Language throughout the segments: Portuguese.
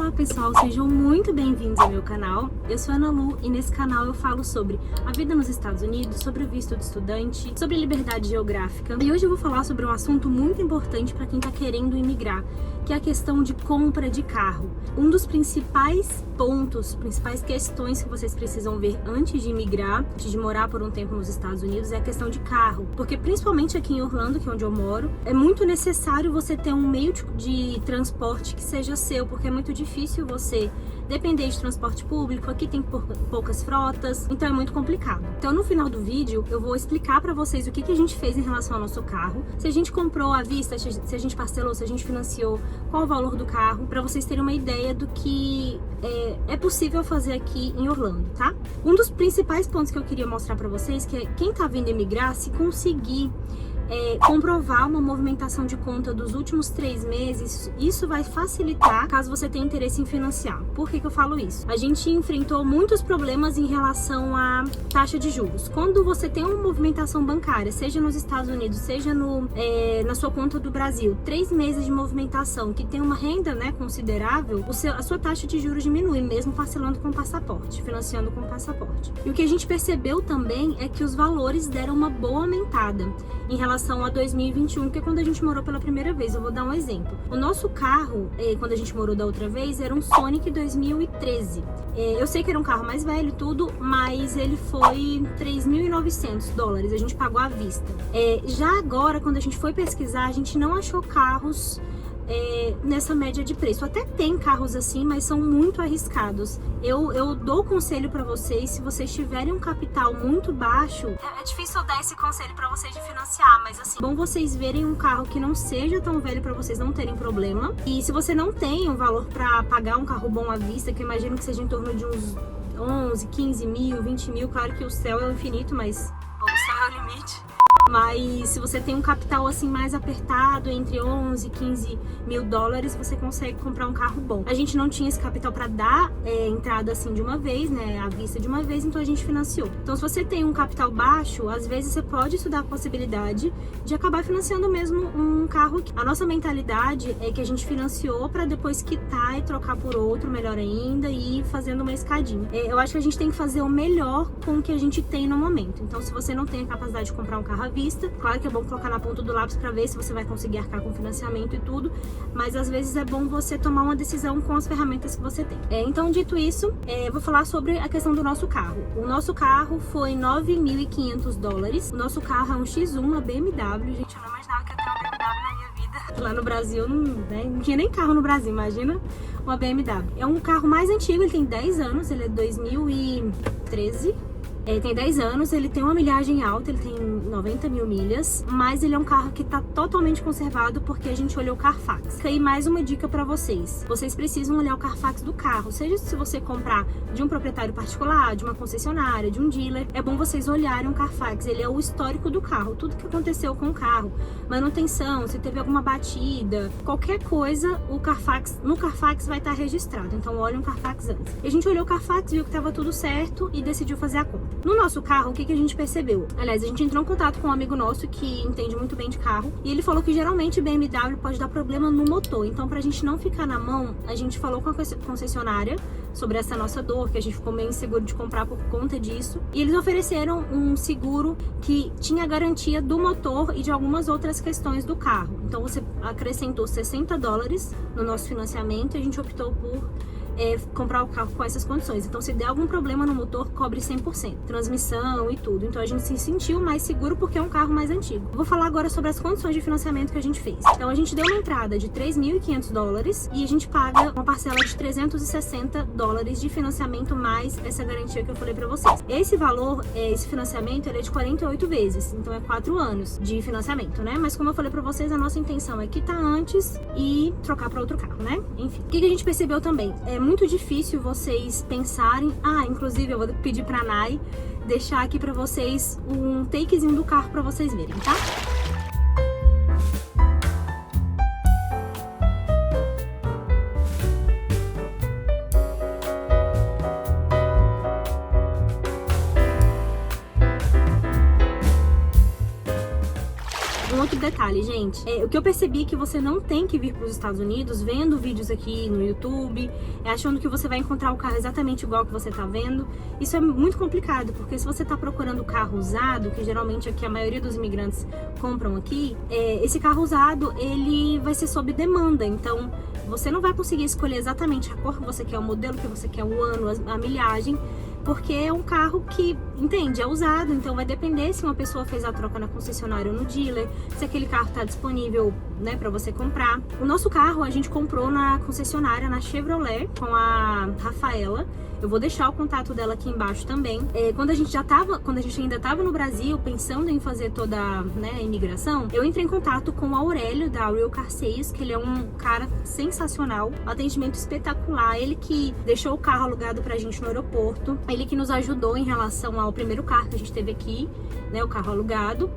Olá pessoal, sejam muito bem-vindos ao meu canal. Eu sou a Ana Lu e nesse canal eu falo sobre a vida nos Estados Unidos, sobre o visto de estudante, sobre liberdade geográfica. E hoje eu vou falar sobre um assunto muito importante para quem está querendo imigrar, que é a questão de compra de carro. Um dos principais pontos, principais questões que vocês precisam ver antes de imigrar, antes de morar por um tempo nos Estados Unidos, é a questão de carro. Porque principalmente aqui em Orlando, que é onde eu moro, é muito necessário você ter um meio de transporte que seja seu, porque é muito difícil você depender de transporte público, aqui tem poucas frotas, então é muito complicado. Então no final do vídeo eu vou explicar pra vocês o que a gente fez em relação ao nosso carro, se a gente comprou à vista, se a gente parcelou, se a gente financiou, qual o valor do carro, pra vocês terem uma ideia do que é possível fazer aqui em Orlando, tá? Um dos principais pontos que eu queria mostrar pra vocês, que é quem tá vindo emigrar, se conseguir comprovar uma movimentação de conta dos últimos 3 meses, isso vai facilitar caso você tenha interesse em financiar. Por que eu falo isso? A gente enfrentou muitos problemas em relação à taxa de juros. Quando você tem uma movimentação bancária, seja nos Estados Unidos, seja na sua conta do Brasil, 3 meses de movimentação que tem uma renda considerável, a sua taxa de juros diminui, mesmo parcelando com passaporte, financiando com passaporte. E o que a gente percebeu também é que os valores deram uma boa aumentada em relação a 2021, que é quando a gente morou pela primeira vez. Eu vou dar um exemplo. O nosso carro, quando a gente morou da outra vez, era um Sonic 2013. Eu sei que era um carro mais velho e tudo, mas ele foi $3.900. A gente pagou à vista. Já agora, quando a gente foi pesquisar, a gente não achou carros nessa média de preço. Até tem carros assim, mas são muito arriscados. Eu dou conselho pra vocês, se vocês tiverem um capital muito baixo, é difícil eu dar esse conselho pra vocês de financiar, mas assim, é bom vocês verem um carro que não seja tão velho pra vocês não terem problema. E se você não tem um valor pra pagar um carro bom à vista, que eu imagino que seja em torno de uns 11, 15 mil, 20 mil, claro que o céu é o infinito, mas o céu é o limite. Mas se você tem um capital assim mais apertado, entre 11 e 15 mil dólares, você consegue comprar um carro bom. A gente não tinha esse capital para dar entrada assim de uma vez, né, à vista de uma vez, então a gente financiou. Então se você tem um capital baixo, às vezes você pode estudar a possibilidade de acabar financiando mesmo um carro. A nossa mentalidade é que a gente financiou para depois quitar e trocar por outro, melhor ainda, e ir fazendo uma escadinha. Eu acho que a gente tem que fazer o melhor com o que a gente tem no momento. Então se você não tem a capacidade de comprar um carro à vista, claro que é bom colocar na ponta do lápis para ver se você vai conseguir arcar com financiamento e tudo, mas às vezes é bom você tomar uma decisão com as ferramentas que você tem. Então, dito isso, vou falar sobre a questão do nosso carro. O nosso carro foi $9.500. O nosso carro é um X1, uma BMW. Gente, eu não imaginava que ia ter uma BMW na minha vida. Lá no Brasil, não tinha nem carro no Brasil, imagina uma BMW. É um carro mais antigo, ele tem 10 anos, ele é 2013. Tem 10 anos, ele tem uma milhagem alta, ele tem 90 mil milhas, mas ele é um carro que tá totalmente conservado porque a gente olhou o Carfax. E aí mais uma dica pra vocês. Vocês precisam olhar o Carfax do carro, seja se você comprar de um proprietário particular, de uma concessionária, de um dealer, é bom vocês olharem o Carfax. Ele é o histórico do carro, tudo que aconteceu com o carro, manutenção, se teve alguma batida, qualquer coisa, no Carfax vai estar registrado. Então olhem o Carfax antes. E a gente olhou o Carfax, viu que tava tudo certo e decidiu fazer a compra. No nosso carro, o que a gente percebeu? Aliás, a gente entrou em contato com um amigo nosso que entende muito bem de carro e ele falou que geralmente BMW pode dar problema no motor. Então, pra gente não ficar na mão, a gente falou com a concessionária sobre essa nossa dor, que a gente ficou meio inseguro de comprar por conta disso. E eles ofereceram um seguro que tinha garantia do motor e de algumas outras questões do carro. Então, você acrescentou $60 no nosso financiamento e a gente optou por comprar o carro com essas condições. Então, se der algum problema no motor, cobre 100%, transmissão e tudo. Então a gente se sentiu mais seguro porque é um carro mais antigo. Vou falar agora sobre as condições de financiamento que a gente fez. Então a gente deu uma entrada de $3.500 e a gente paga uma parcela de $360 de financiamento mais essa garantia que eu falei pra vocês. Esse valor, esse financiamento, ele é de 48 vezes, então é 4 anos de financiamento, né? Mas como eu falei pra vocês, a nossa intenção é quitar antes e trocar pra outro carro, né? Enfim. O que a gente percebeu também? É muito difícil vocês pensarem... inclusive eu vou pedir pra Nai deixar aqui pra vocês um takezinho do carro pra vocês verem, tá? detalhe, gente. O que eu percebi é que você não tem que vir para os Estados Unidos vendo vídeos aqui no YouTube, achando que você vai encontrar o carro exatamente igual que você tá vendo. Isso é muito complicado, porque se você tá procurando carro usado, que geralmente aqui a maioria dos imigrantes compram aqui, esse carro usado, ele vai ser sob demanda. Então, você não vai conseguir escolher exatamente a cor que você quer, o modelo que você quer, o ano, a milhagem, porque é um carro que, entende, é usado, então vai depender se uma pessoa fez a troca na concessionária ou no dealer, se aquele carro está disponível, né, para você comprar. O nosso carro a gente comprou na concessionária, na Chevrolet, com a Rafaela. Eu vou deixar o contato dela aqui embaixo também. Quando a gente ainda estava no Brasil, pensando em fazer toda, né, a imigração, eu entrei em contato com o Aurélio, da Real Car Sales, que ele é um cara sensacional, atendimento espetacular, ele que deixou o carro alugado pra gente no aeroporto, ele que nos ajudou em relação ao primeiro carro que a gente teve aqui, né, o carro alugado.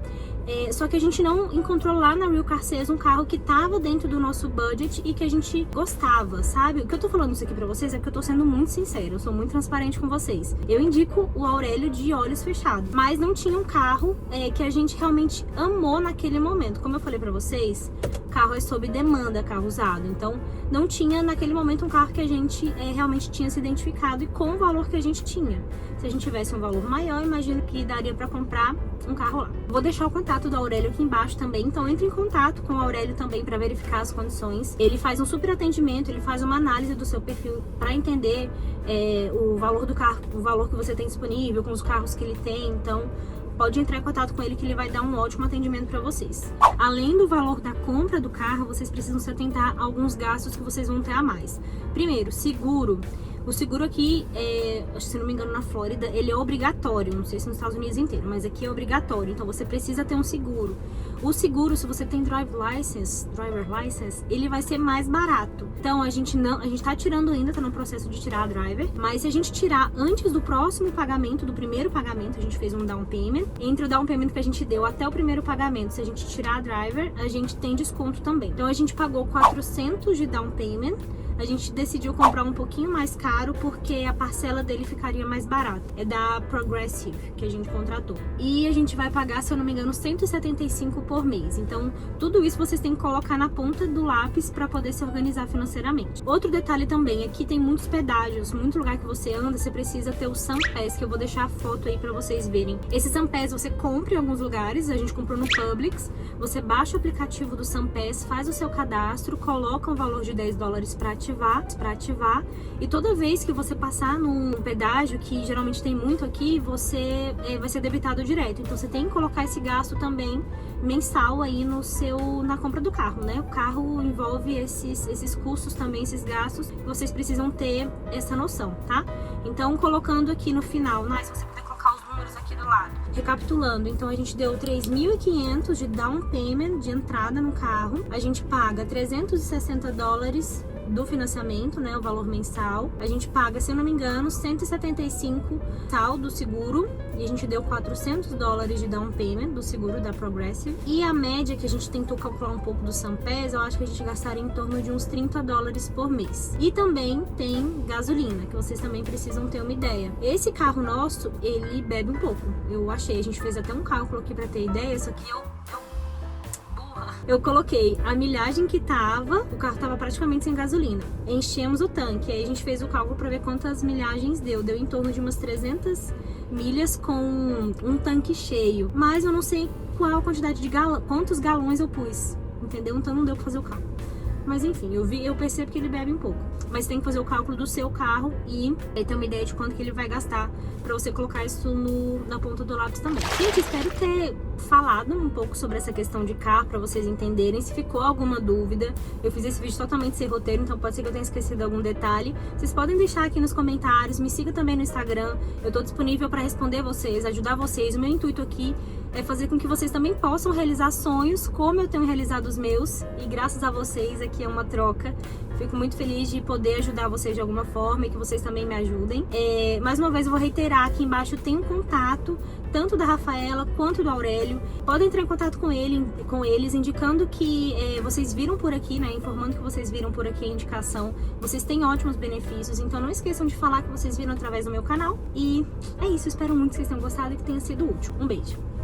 Só que a gente não encontrou lá na Real Car Sales um carro que tava dentro do nosso budget e que a gente gostava, sabe? O que eu tô falando isso aqui pra vocês é porque eu tô sendo muito sincera, eu sou muito transparente com vocês. Eu indico o Aurélio de olhos fechados, mas não tinha um carro que a gente realmente amou naquele momento. Como eu falei pra vocês, carro é sob demanda, carro usado. Então, não tinha naquele momento um carro que a gente realmente tinha se identificado e com o valor que a gente tinha. Se a gente tivesse um valor maior, imagino que daria pra comprar um carro lá. Vou deixar o contato do Aurélio aqui embaixo também, então entre em contato com o Aurélio também para verificar as condições. Ele faz um super atendimento, ele faz uma análise do seu perfil para entender o valor do carro, o valor que você tem disponível, com os carros que ele tem, então pode entrar em contato com ele que ele vai dar um ótimo atendimento para vocês. Além do valor da compra do carro, vocês precisam se atentar a alguns gastos que vocês vão ter a mais. Primeiro, seguro. O seguro aqui, se não me engano, na Flórida, ele é obrigatório. Não sei se nos Estados Unidos inteiro, mas aqui é obrigatório. Então, você precisa ter um seguro. O seguro, se você tem driver license, ele vai ser mais barato. Então, a gente tá tirando ainda, tá no processo de tirar a driver. Mas se a gente tirar antes do próximo pagamento, do primeiro pagamento, a gente fez um down payment. Entre o down payment que a gente deu até o primeiro pagamento, se a gente tirar a driver, a gente tem desconto também. Então, a gente pagou 400 de down payment. A gente decidiu comprar um pouquinho mais caro porque a parcela dele ficaria mais barata. É da Progressive que a gente contratou. E a gente vai pagar, se eu não me engano, 175 por mês. Então, tudo isso vocês têm que colocar na ponta do lápis para poder se organizar financeiramente. Outro detalhe também, aqui tem muitos pedágios, muito lugar que você anda, você precisa ter o SunPass, que eu vou deixar a foto aí para vocês verem. Esse SunPass você compra em alguns lugares, a gente comprou no Publix. Você baixa o aplicativo do SunPass, faz o seu cadastro, coloca um valor de $10 para ativar, e toda vez que você passar num pedágio, que geralmente tem muito aqui, você vai ser debitado direto. Então você tem que colocar esse gasto também mensal aí na compra do carro, né? O carro envolve esses custos também, esses gastos, vocês precisam ter essa noção, tá? Então, colocando aqui no final, se você puder colocar os números aqui do lado. Recapitulando, então a gente deu $3.500 de down payment de entrada no carro, a gente paga $360 do financiamento, né, o valor mensal. A gente paga, se eu não me engano, 175 tal do seguro, e a gente deu $400 de down payment do seguro da Progressive. E a média que a gente tentou calcular um pouco do SunPass, eu acho que a gente gastaria em torno de uns $30 por mês. E também tem gasolina, que vocês também precisam ter uma ideia. Esse carro nosso, ele bebe um pouco. Eu achei, a gente fez até um cálculo aqui pra ter ideia, só que eu coloquei a milhagem que tava, o carro tava praticamente sem gasolina. Enchemos o tanque, aí a gente fez o cálculo pra ver quantas milhagens deu. Deu em torno de umas 300 milhas com um tanque cheio. Mas eu não sei qual a quantidade de quantos galões eu pus, entendeu? Então não deu pra fazer o cálculo. Mas enfim, eu percebo que ele bebe um pouco. Mas tem que fazer o cálculo do seu carro e ter uma ideia de quanto que ele vai gastar pra você colocar isso na ponta do lápis também. Gente, espero ter falado um pouco sobre essa questão de carro pra vocês entenderem. Se ficou alguma dúvida, eu fiz esse vídeo totalmente sem roteiro, então pode ser que eu tenha esquecido algum detalhe. Vocês podem deixar aqui nos comentários, me siga também no Instagram. Eu tô disponível pra responder vocês, ajudar vocês. O meu intuito aqui é fazer com que vocês também possam realizar sonhos como eu tenho realizado os meus, e graças a vocês aqui é uma troca. Fico muito feliz de poder ajudar vocês de alguma forma e que vocês também me ajudem. Mais uma vez eu vou reiterar, aqui embaixo tem um contato tanto da Rafaela quanto do Aurélio. Podem entrar em contato com eles, indicando que vocês viram por aqui, né? Informando que vocês viram por aqui a indicação. Vocês têm ótimos benefícios, então não esqueçam de falar que vocês viram através do meu canal. E é isso, espero muito que vocês tenham gostado e que tenha sido útil. Um beijo!